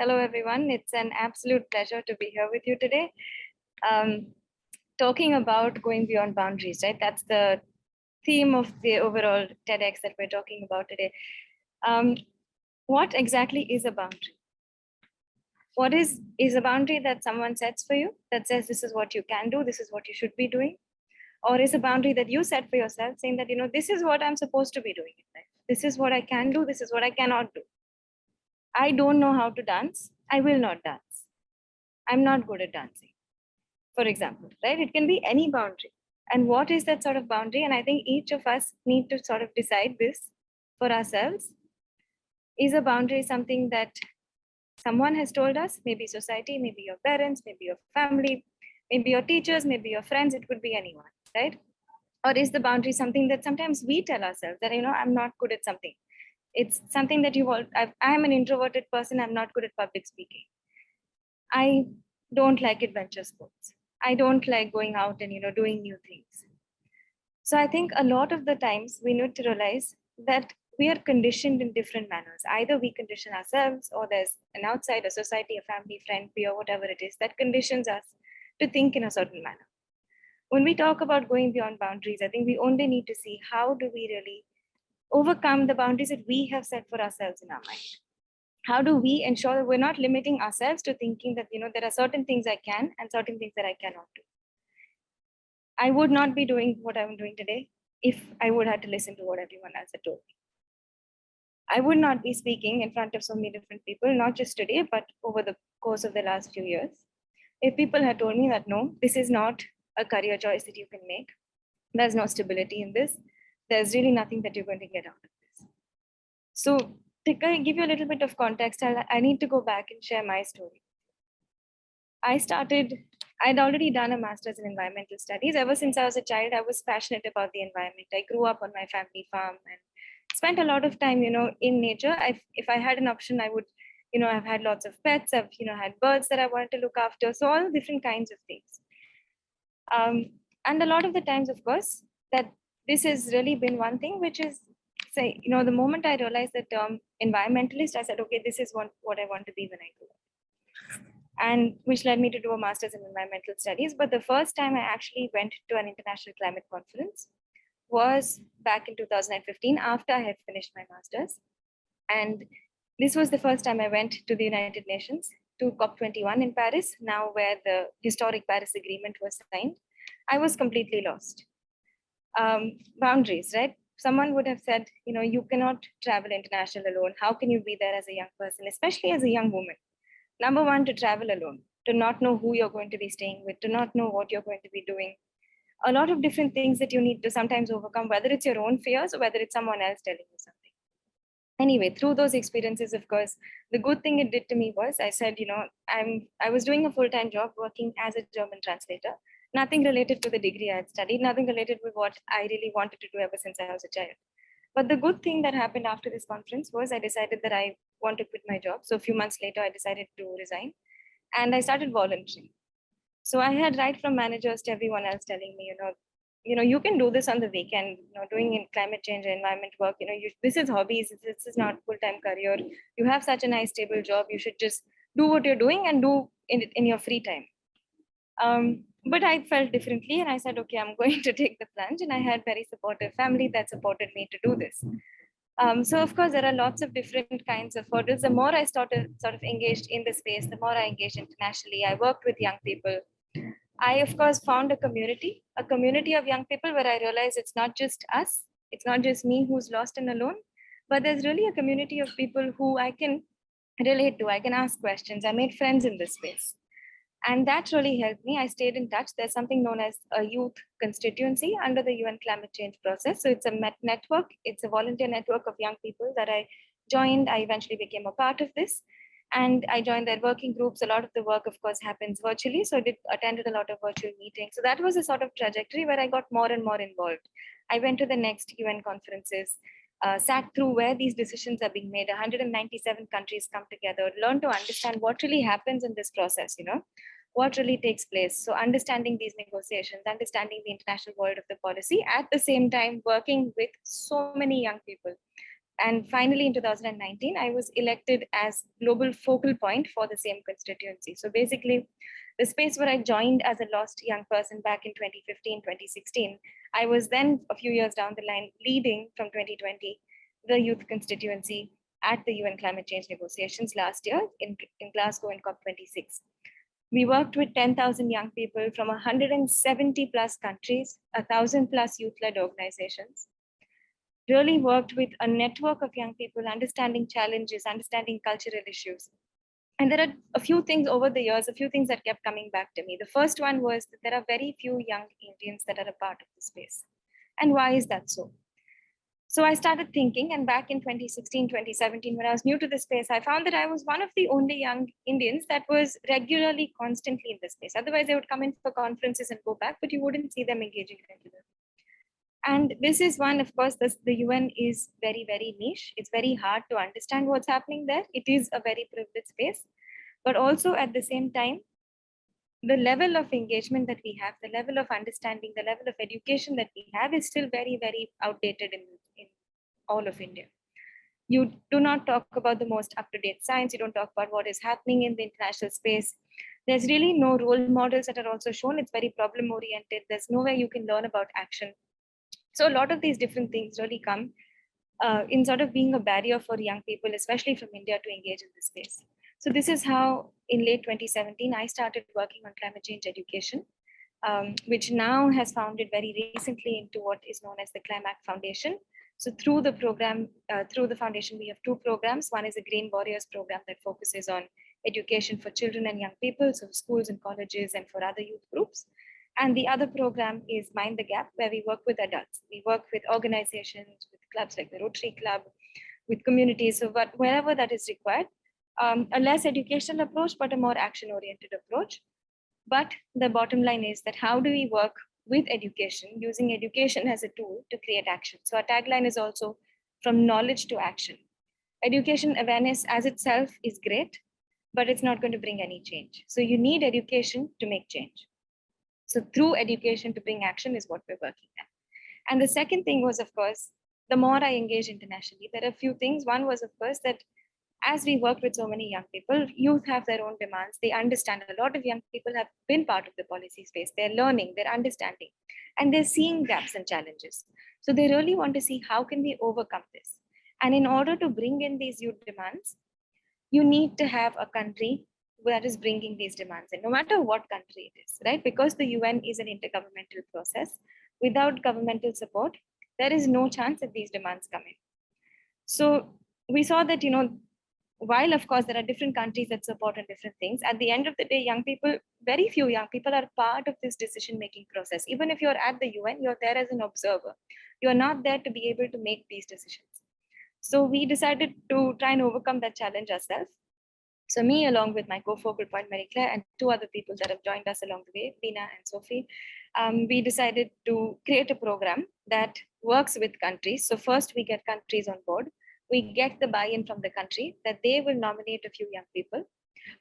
Hello, everyone. It's an absolute pleasure to be here with you today. Talking about going beyond boundaries, right? That's the theme of the overall TEDx that we're talking about today. What exactly is a boundary? What is a boundary that someone sets for you that says this is what you can do, this is what you should be doing? Or is a boundary that you set for yourself saying that, this is what I'm supposed to be doing in life. This is what I can do, this is what I cannot do. I don't know how to dance, I will not dance. I'm not good at dancing, for example, right? It can be any boundary. And what is that sort of boundary? And I think each of us need to sort of decide this for ourselves. Is a boundary something that someone has told us, maybe society, maybe your parents, maybe your family, maybe your teachers, maybe your friends, it could be anyone, right? Or is the boundary something that sometimes we tell ourselves that, I'm not good at something. It's something that I'm an introverted person, I'm not good at public speaking. I don't like adventure sports. I don't like going out and, doing new things. So I think a lot of the times we need to realize that we are conditioned in different manners. Either we condition ourselves or there's an outside, a society, a family, friend, peer, whatever it is that conditions us to think in a certain manner. When we talk about going beyond boundaries, I think we only need to see how do we really overcome the boundaries that we have set for ourselves in our mind. How do we ensure that we're not limiting ourselves to thinking that, there are certain things I can and certain things that I cannot do. I would not be doing what I'm doing today if I would have to listen to what everyone else had told me. I would not be speaking in front of so many different people, not just today, but over the course of the last few years. If people had told me that, no, this is not a career choice that you can make, there's no stability in this, there's really nothing that you're going to get out of this. So to give you a little bit of context, I need to go back and share my story. I'd already done a master's in environmental studies. Ever since I was a child, I was passionate about the environment. I grew up on my family farm and spent a lot of time, in nature. If I had an option, I would, I've had lots of pets. I've, had birds that I wanted to look after. So all different kinds of things. And a lot of the times, of course, that this has really been one thing, which is, say, the moment I realized the term environmentalist, I said, okay, this is what I want to be when I grow up. And which led me to do a master's in environmental studies. But the first time I actually went to an international climate conference was back in 2015 after I had finished my master's. And this was the first time I went to the United Nations, to COP21 in Paris, now where the historic Paris Agreement was signed. I was completely lost. Boundaries, right? Someone would have said, you cannot travel international alone. How can you be there as a young person, especially as a young woman? Number one, to travel alone, to not know who you're going to be staying with, to not know what you're going to be doing. A lot of different things that you need to sometimes overcome, whether it's your own fears or whether it's someone else telling you something. Anyway, through those experiences, of course, the good thing it did to me was I said, I was doing a full-time job working as a German translator, nothing related to the degree I had studied, nothing related with what I really wanted to do ever since I was a child. But the good thing that happened after this conference was I decided that I want to quit my job. So a few months later, I decided to resign and I started volunteering. So I had right from managers to everyone else telling me, you can do this on the weekend, doing in climate change and environment work, this is hobbies, this is not full-time career. You have such a nice stable job. You should just do what you're doing and do in your free time. But I felt differently and I said, okay, I'm going to take the plunge. And I had very supportive family that supported me to do this. So of course, there are lots of different kinds of hurdles. The more I started sort of engaged in the space, the more I engaged internationally. I worked with young people. I, of course, found a community of young people where I realized it's not just us. It's not just me who's lost and alone, but there's really a community of people who I can relate to. I can ask questions. I made friends in this space. And that really helped me. I stayed in touch. There's something known as a youth constituency under the UN climate change process. So it's a network. It's a volunteer network of young people that I joined. I eventually became a part of this. And I joined their working groups. A lot of the work, of course, happens virtually. So I attended a lot of virtual meetings. So that was a sort of trajectory where I got more and more involved. I went to the next UN conferences, sat through where these decisions are being made. 197 countries come together, learn to understand what really happens in this process, what really takes place. So understanding these negotiations, understanding the international world of the policy, at the same time working with so many young people. And finally, in 2019, I was elected as global focal point for the same constituency. So basically, the space where I joined as a lost young person back in 2015, 2016, I was then a few years down the line leading from 2020 the youth constituency at the UN climate change negotiations last year in Glasgow in COP26. We worked with 10,000 young people from 170 plus countries, 1,000 plus youth-led organizations, really worked with a network of young people, understanding challenges, understanding cultural issues. And there are a few things over the years, a few things that kept coming back to me. The first one was that there are very few young Indians that are a part of the space. And why is that so? So I started thinking, and back in 2016, 2017, when I was new to the space, I found that I was one of the only young Indians that was regularly, constantly in the space. Otherwise, they would come in for conferences and go back, but you wouldn't see them engaging regularly. And this is one, of course, the UN is very, very niche. It's very hard to understand what's happening there. It is a very privileged space, but also at the same time, the level of engagement that we have, the level of understanding, the level of education that we have is still very, very outdated in all of India. You do not talk about the most up-to-date science. You don't talk about what is happening in the international space. There's really no role models that are also shown. It's very problem-oriented. There's nowhere you can learn about action. So a lot of these different things really come in sort of being a barrier for young people, especially from India, to engage in this space. So this is how in late 2017, I started working on climate change education, which now has founded very recently into what is known as the Climac Foundation. So through the program, through the foundation, we have two programs. One is a Green Warriors program that focuses on education for children and young people, so schools and colleges and for other youth groups. And the other program is Mind the Gap, where we work with adults. We work with organizations, with clubs like the Rotary Club, with communities, so wherever that is required. A less educational approach, but a more action-oriented approach. But the bottom line is that how do we work with education, using education as a tool to create action? So our tagline is also from knowledge to action. Education awareness as itself is great, but it's not going to bring any change. So you need education to make change. So through education to bring action is what we're working at. And the second thing was, of course, the more I engage internationally, there are a few things. One was, of course, that as we worked with so many young people, youth have their own demands. They understand. A lot of young people have been part of the policy space. They're learning, they're understanding, and they're seeing gaps and challenges. So they really want to see how can we overcome this. And in order to bring in these youth demands, you need to have a country that is bringing these demands in, no matter what country it is, right? Because the UN is an intergovernmental process. Without governmental support, there is no chance that these demands come in. So we saw that, while of course there are different countries that support on different things, at the end of the day, young people, very few young people are part of this decision-making process. Even if you're at the UN, you're there as an observer. You're not there to be able to make these decisions. So we decided to try and overcome that challenge ourselves. So me, along with my co-focal point, Marie Claire, and two other people that have joined us along the way, Pina and Sophie, we decided to create a program that works with countries. So first we get countries on board. We get the buy-in from the country that they will nominate a few young people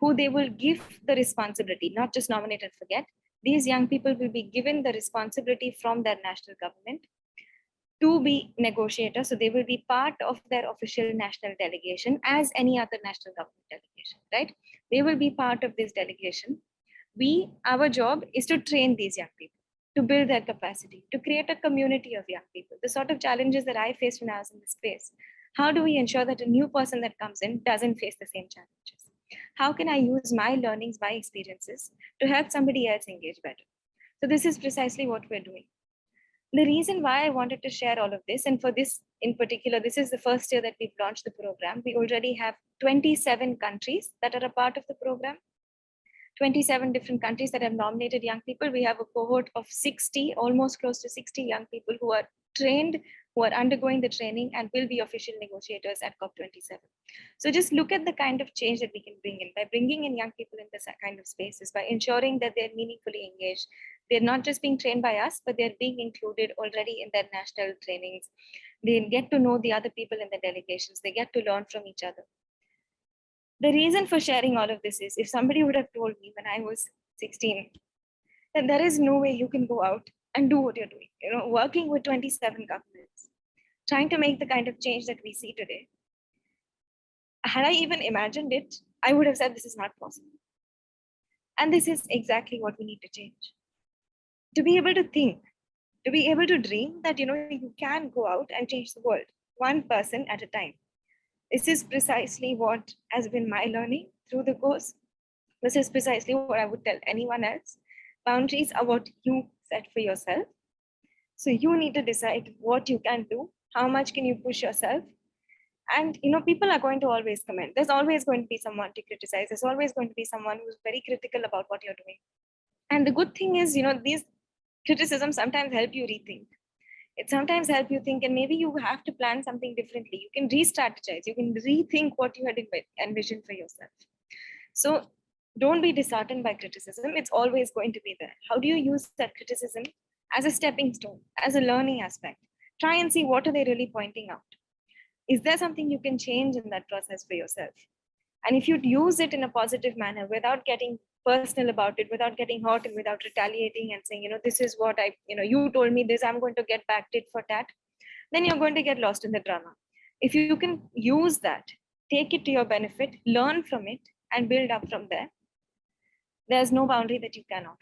who they will give the responsibility, not just nominate and forget. These young people will be given the responsibility from their national government to be negotiators. So they will be part of their official national delegation as any other national government delegation, right? They will be part of this delegation. Our job is to train these young people, to build their capacity, to create a community of young people. The sort of challenges that I faced when I was in this space. How do we ensure that a new person that comes in doesn't face the same challenges? How can I use my learnings, my experiences to help somebody else engage better? So this is precisely what we're doing. The reason why I wanted to share all of this, and for this in particular, this is the first year that we've launched the program. We already have 27 countries that are a part of the program, 27 different countries that have nominated young people. We have a cohort of 60, almost close to 60 young people who are trained, who are undergoing the training and will be official negotiators at COP27. So just look at the kind of change that we can bring in by bringing in young people in this kind of spaces, by ensuring that they're meaningfully engaged. They're not just being trained by us, but they're being included already in their national trainings. They get to know the other people in the delegations. They get to learn from each other. The reason for sharing all of this is, if somebody would have told me when I was 16, that there is no way you can go out and do what you're doing, working with 27 governments, trying to make the kind of change that we see today. Had I even imagined it, I would have said this is not possible. And this is exactly what we need to change. To be able to think, to be able to dream that you can go out and change the world, one person at a time. This is precisely what has been my learning through the course. This is precisely what I would tell anyone else. Boundaries are what you set for yourself. So you need to decide what you can do, how much can you push yourself. And people are going to always comment. There's always going to be someone to criticize. There's always going to be someone who's very critical about what you're doing. And the good thing is, these criticisms sometimes help you rethink. It sometimes help you think, and maybe you have to plan something differently. You can re-strategize. You can rethink what you had envisioned for yourself. So don't be disheartened by criticism. It's always going to be there. How do you use that criticism as a stepping stone, as a learning aspect? Try and see what are they really pointing out. Is there something you can change in that process for yourself? And if you use it in a positive manner without getting personal about it, without getting hurt and without retaliating and saying, this is what you told me this, I'm going to get back tit for tat, then you're going to get lost in the drama. If you can use that, take it to your benefit, learn from it, and build up from there, there's no boundary that you cannot